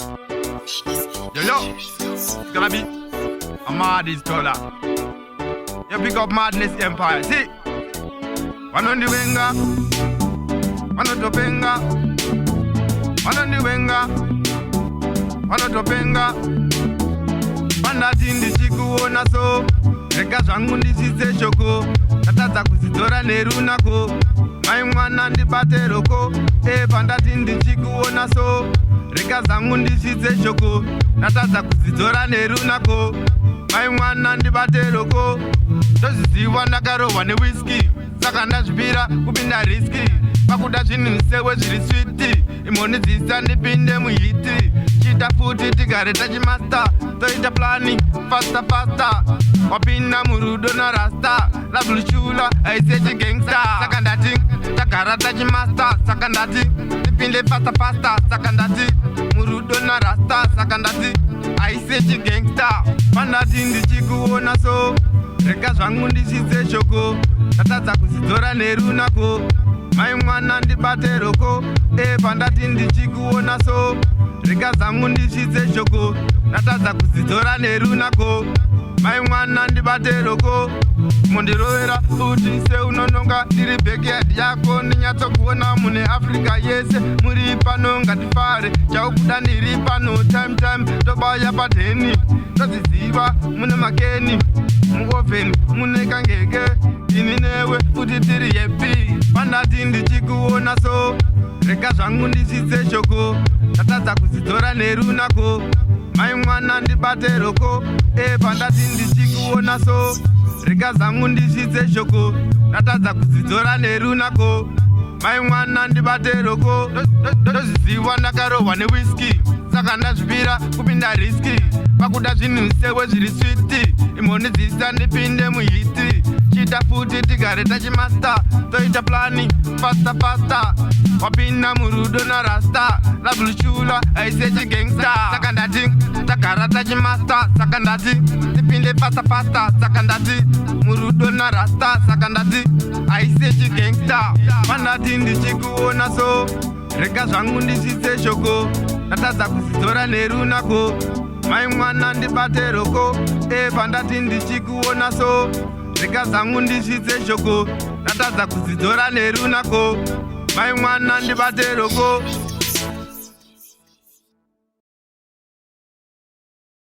Yo, it's gonna be a Madness dollar. You pick up Madness Empire. See, one on the winger, one on the finger, one on the winger, one on the finger. Pandati ndichikuona so, rega zvangu ndisise shoko, tatadza kuzidhora nerunako, mai mwana ndibate roko, pandati ndichikuona so, rega zangu ndisise shoko, tatadza kuzidhora nerunako, mai mwana ndibate roko, ndoziziva ndakarohwa newhisky, saka ndazvipira kupinda riski, pakuda zvinhu sewe zviri switi, imhoni dzisa ndipinde muhiti, chita futi tigare tachimasta, toita plani fasta, wapinda murudo narasta, lavulushula aise chigangsta, saka ndati tagara tachimasta, saka ndati tipinde fasta, saka ndati murudo narasta, saka ndati aise chigangsta. Pandati ndichikuona so, rega zvangu ndisise shoko, tatadza kuzidhora nerunako, mai mwana ndibate roko, pandati ndichikuona so, rega zangu ndisise shoko, tatadza kuzidhora nerunako, mai mwana ndibate roko, mondirovera uti seunononga ndiri backyard yako, ndinyatsokuona mune Africa yese muri pano ngatifare, chaukuda ndiri pano time tobaya padheni, toziziva mune makeni muovheni mune kangeke, ini newe uti tiri yepi. Pandati ndichikuona so, rega zvangu ndisise shoko, tatadza kuzidhora nerunako, mai mwana ndibate roko, pandati ndichikuona so, rega zangu ndisise shoko, tatadza kuzidhora nerunako, mai mwana ndibate roko, ndoziziva ndakarohwa newhisky, saka ndazvipira kupinda riski, pakuda zvinhu sewe zviri switi, imhoni dzisa ndipinde muhiti, chita futi tigare tachimasta, toita plani fasta, wapinda murudo narasta, lavulushula aise chigangsta, saka ndati tagara tachimasta, saka ndati tipinde fasta, saka ndati murudo narasta, saka ndati aise chigangsta. Pandati ndichikuona so, rega zvangu ndisise shoko, tatadza kuzidhora nerunako, mai mwana ndibate roko, pandati ndichikuona so, rega zangu ndisise shoko, tatadza kuzidhora nerunako, mai mwana ndibate roko.